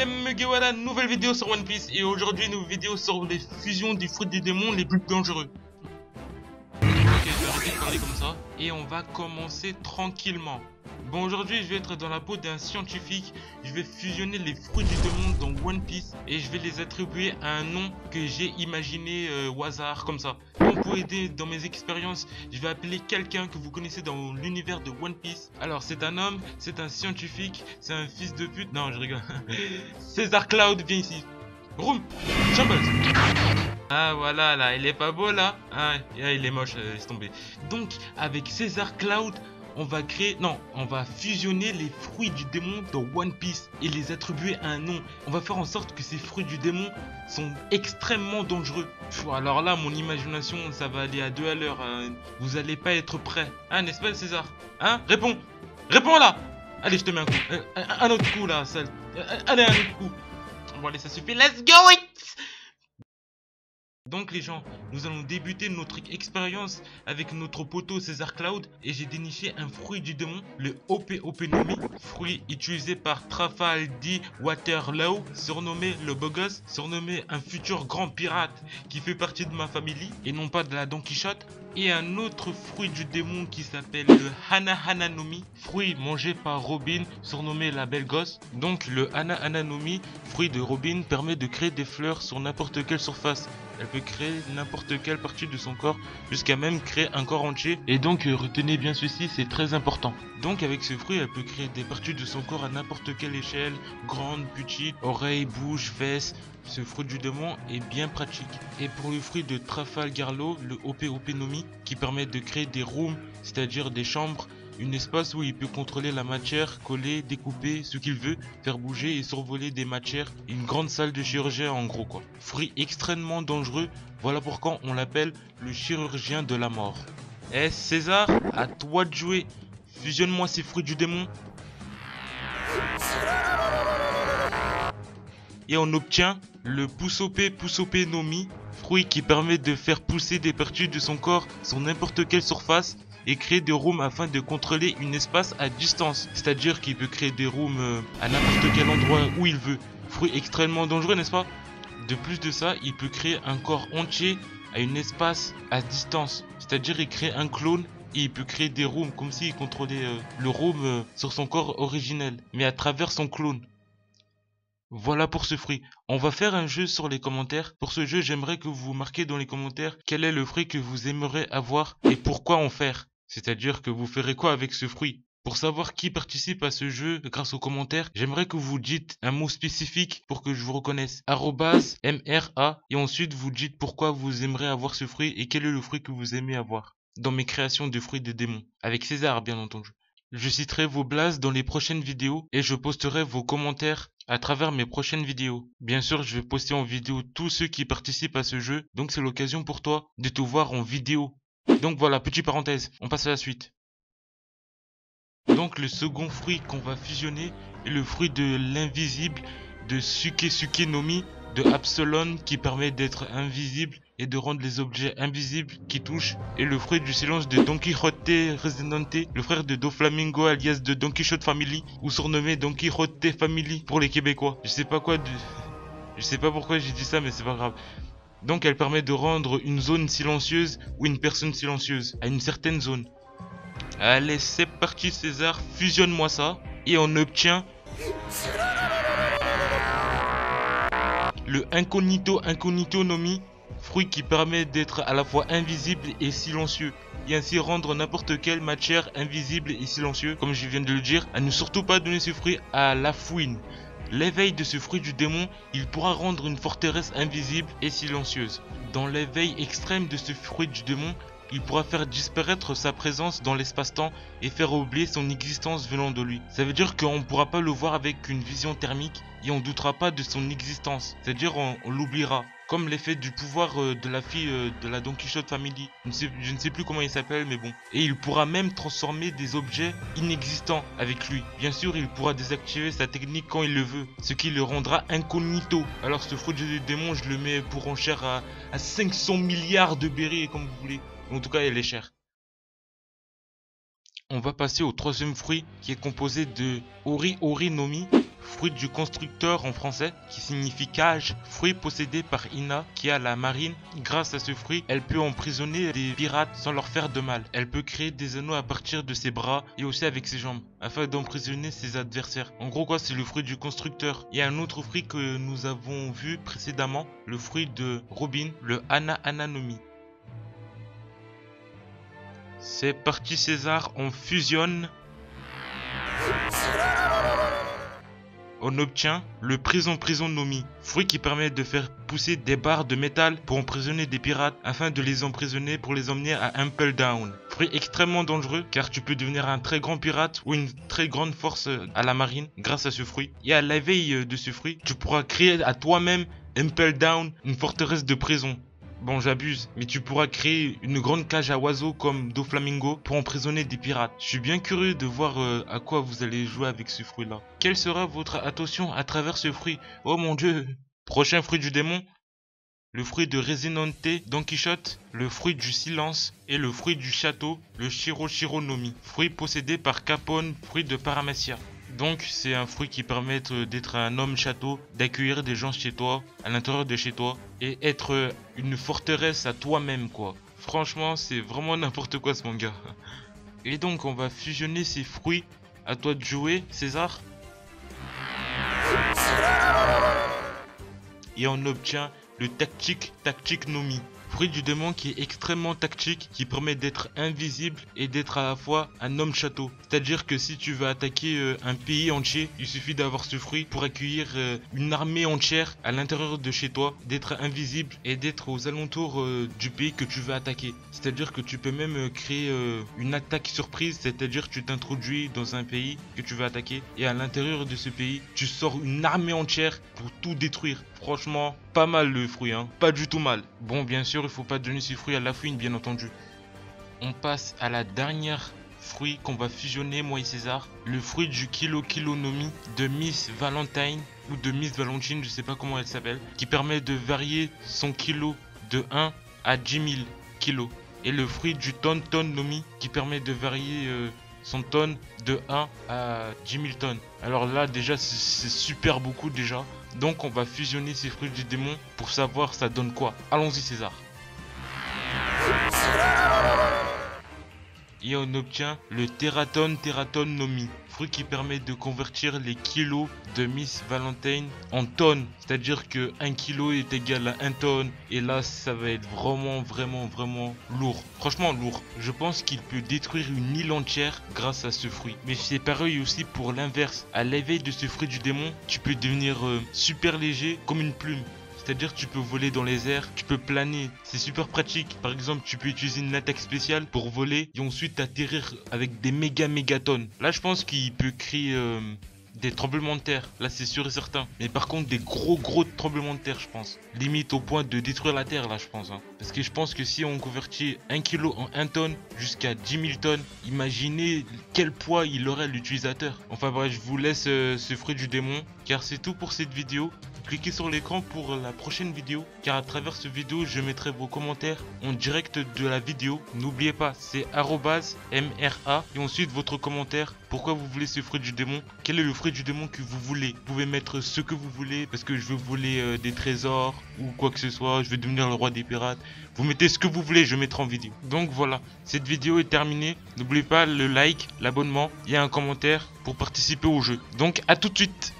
les Mugiwara, nouvelle vidéo sur One Piece. Et aujourd'hui, une vidéo sur les fusions des fruits du démon les plus dangereux. Ok, je vais arrêter de parler comme ça. Et on va commencer tranquillement. Bon, aujourd'hui, je vais être dans la peau d'un scientifique. Je vais fusionner les fruits du démon dans One Piece. Et je vais les attribuer à un nom que j'ai imaginé au hasard, comme ça. Donc, pour aider dans mes expériences, je vais appeler quelqu'un que vous connaissez dans l'univers de One Piece. Alors, c'est un homme, c'est un scientifique, c'est un fils de pute. Non, je rigole. César Cloud, viens ici. Room, Chambers. Ah voilà, là, il est pas beau là. Ah, il est moche, laisse tomber. Donc, avec César Cloud, on va créer, non, on va fusionner les fruits du démon dans One Piece et les attribuer à un nom. On va faire en sorte que ces fruits du démon sont extrêmement dangereux. Alors là, mon imagination, ça va aller à 2 à l'heure. Vous allez pas être prêts. Hein, n'est-ce pas, César? Hein? Réponds! Réponds là! Allez, je te mets un coup. Un autre coup là, sale. Allez, un autre coup. Bon, allez, ça suffit. Let's go it! Donc les gens, nous allons débuter notre expérience avec notre poteau César Cloud et j'ai déniché un fruit du démon, le Openomi, fruit utilisé par Trafaldi Waterloo, surnommé le beau gosse, surnommé un futur grand pirate qui fait partie de ma famille et non pas de la Don Quichotte, et un autre fruit du démon qui s'appelle le Hana-Hana-Nomi, fruit mangé par Robin, surnommé la belle gosse. Donc le Hana-Hana-Nomi, fruit de Robin, permet de créer des fleurs sur n'importe quelle surface. Elle peut créer n'importe quelle partie de son corps, jusqu'à même créer un corps entier. Et donc retenez bien ceci, c'est très important. Donc avec ce fruit, elle peut créer des parties de son corps à n'importe quelle échelle, grande, petite, oreilles, bouche, fesses. Ce fruit du démon est bien pratique. Et pour le fruit de Trafalgarlo, le Openomi, qui permet de créer des rooms, c'est-à-dire des chambres, un espace où il peut contrôler la matière, coller, découper ce qu'il veut, faire bouger et survoler des matières. Une grande salle de chirurgien en gros quoi. Fruit extrêmement dangereux, voilà pourquoi on l'appelle le chirurgien de la mort. Eh César, à toi de jouer. Fusionne-moi ces fruits du démon. Et on obtient le Pusopenomi, fruit qui permet de faire pousser des parties de son corps sur n'importe quelle surface et créer des rooms afin de contrôler un espace à distance. C'est-à-dire qu'il peut créer des rooms à n'importe quel endroit où il veut. Fruit extrêmement dangereux, n'est-ce pas? De plus de ça, il peut créer un corps entier à un espace à distance. C'est-à-dire il crée un clone et il peut créer des rooms comme s'il contrôlait le room sur son corps originel, mais à travers son clone. Voilà pour ce fruit. On va faire un jeu sur les commentaires. Pour ce jeu, j'aimerais que vous marquiez dans les commentaires quel est le fruit que vous aimeriez avoir et pourquoi en faire. C'est-à-dire que vous ferez quoi avec ce fruit. Pour savoir qui participe à ce jeu grâce aux commentaires, j'aimerais que vous dites un mot spécifique pour que je vous reconnaisse. @MRA et ensuite vous dites pourquoi vous aimeriez avoir ce fruit et quel est le fruit que vous aimez avoir. Dans mes créations de fruits des démons. Avec César bien entendu. Je citerai vos blases dans les prochaines vidéos et je posterai vos commentaires à travers mes prochaines vidéos. Bien sûr, je vais poster en vidéo tous ceux qui participent à ce jeu, donc c'est l'occasion pour toi de te voir en vidéo. Donc voilà, petite parenthèse, on passe à la suite. Donc le second fruit qu'on va fusionner est le fruit de l'invisible de Suke Nomi de Absalon qui permet d'être invisible et de rendre les objets invisibles qui touchent, et le fruit du silence de Don Quijote Residente, le frère de Doflamingo alias de Don Quichotte Family, ou surnommé Don Quijote Family pour les Québécois. Je sais pas pourquoi j'ai dit ça, mais c'est pas grave. Donc elle permet de rendre une zone silencieuse ou une personne silencieuse à une certaine zone. Allez, c'est parti César, fusionne-moi ça et on obtient le Incognito Nomi, fruit qui permet d'être à la fois invisible et silencieux, et ainsi rendre n'importe quelle matière invisible et silencieux, comme je viens de le dire. À ne surtout pas donner ce fruit à la fouine. L'éveil de ce fruit du démon, il pourra rendre une forteresse invisible et silencieuse. Dans l'éveil extrême de ce fruit du démon, il pourra faire disparaître sa présence dans l'espace-temps et faire oublier son existence venant de lui. Ça veut dire qu'on ne pourra pas le voir avec une vision thermique et on ne doutera pas de son existence. C'est-à-dire on l'oubliera. Comme l'effet du pouvoir de la fille de la Don Quichotte Family. Je ne sais plus comment il s'appelle, mais bon. Et il pourra même transformer des objets inexistants avec lui. Bien sûr, il pourra désactiver sa technique quand il le veut, ce qui le rendra incognito. Alors ce fruit du démon, je le mets pour enchère à 500 milliards de berries, comme vous voulez. En tout cas, elle est chère. On va passer au troisième fruit qui est composé de Ori Nomi, fruit du constructeur en français, qui signifie cage, fruit possédé par Ina, qui a la marine. Grâce à ce fruit, elle peut emprisonner des pirates sans leur faire de mal. Elle peut créer des anneaux à partir de ses bras et aussi avec ses jambes, afin d'emprisonner ses adversaires. En gros quoi, c'est le fruit du constructeur. Il y a un autre fruit que nous avons vu précédemment, le fruit de Robin, le Ana-Ana-Nomi. C'est parti César, on fusionne. On obtient le Prison Nomi, fruit qui permet de faire pousser des barres de métal pour emprisonner des pirates afin de les emprisonner pour les emmener à Impel Down. Fruit extrêmement dangereux car tu peux devenir un très grand pirate ou une très grande force à la marine grâce à ce fruit. Et à la veille de ce fruit, tu pourras créer à toi-même Impel Down, une forteresse de prison. Bon, j'abuse, mais tu pourras créer une grande cage à oiseaux comme Doflamingo pour emprisonner des pirates. Je suis bien curieux de voir à quoi vous allez jouer avec ce fruit-là. Quelle sera votre attention à travers ce fruit? Oh mon dieu! Prochain fruit du démon, le fruit de Resinante Don Quichotte, le fruit du silence et le fruit du château, le Shiro Nomi, fruit possédé par Capone, fruit de Paramecia. Donc c'est un fruit qui permet d'être un homme château, d'accueillir des gens chez toi, à l'intérieur de chez toi, et être une forteresse à toi-même quoi. Franchement c'est vraiment n'importe quoi ce manga. Et donc on va fusionner ces fruits. À toi de jouer César. Et on obtient le Tactique Nomi. Fruit du démon qui est extrêmement tactique, qui permet d'être invisible et d'être à la fois un homme château. C'est-à-dire que si tu veux attaquer un pays entier, il suffit d'avoir ce fruit pour accueillir une armée entière à l'intérieur de chez toi, d'être invisible et d'être aux alentours du pays que tu veux attaquer. C'est-à-dire que tu peux même créer une attaque surprise, c'est-à-dire que tu t'introduis dans un pays que tu veux attaquer et à l'intérieur de ce pays, tu sors une armée entière pour tout détruire. Franchement, pas mal le fruit, hein. Pas du tout mal. Bon, bien sûr, il faut pas donner ce fruit à la fouine, bien entendu. On passe à la dernière fruit qu'on va fusionner, moi et César. Le fruit du Kilo Nomi de Miss Valentine ou de Miss Valentine, je sais pas comment elle s'appelle, qui permet de varier son kilo de 1 à 10 000 kilos. Et le fruit du Ton Nomi qui permet de varier son tonne de 1 à 10 000 tonnes. Alors là déjà c'est super beaucoup déjà. Donc on va fusionner ces fruits du démon pour savoir ça donne quoi. Allons-y César. Et on obtient le Terraton Nomi, fruit qui permet de convertir les kilos de Miss Valentine en tonnes. C'est-à-dire que 1 kilo est égal à 1 tonne. Et là, ça va être vraiment lourd. Franchement lourd. Je pense qu'il peut détruire une île entière grâce à ce fruit. Mais c'est pareil aussi pour l'inverse. À l'éveil de ce fruit du démon, tu peux devenir super léger comme une plume. C'est-à-dire tu peux voler dans les airs, tu peux planer, c'est super pratique. Par exemple, tu peux utiliser une attaque spéciale pour voler et ensuite atterrir avec des mégatonnes. Là, je pense qu'il peut créer des tremblements de terre, là c'est sûr et certain. Mais par contre des gros tremblements de terre je pense. Limite au point de détruire la terre là je pense. Parce que je pense que si on convertit 1 kg en 1 tonne jusqu'à 10 000 tonnes, imaginez quel poids il aurait l'utilisateur. Enfin bref, je vous laisse ce fruit du démon. Car c'est tout pour cette vidéo. Cliquez sur l'écran pour la prochaine vidéo, car à travers cette vidéo je mettrai vos commentaires en direct de la vidéo. N'oubliez pas, c'est @MRA et ensuite votre commentaire. Pourquoi vous voulez ce fruit du démon? Quel est le fruit du démon que vous voulez? Vous pouvez mettre ce que vous voulez, parce que je veux voler des trésors ou quoi que ce soit, je vais devenir le roi des pirates. Vous mettez ce que vous voulez, je mettrai en vidéo. Donc voilà, cette vidéo est terminée. N'oubliez pas le like, l'abonnement et un commentaire pour participer au jeu. Donc à tout de suite.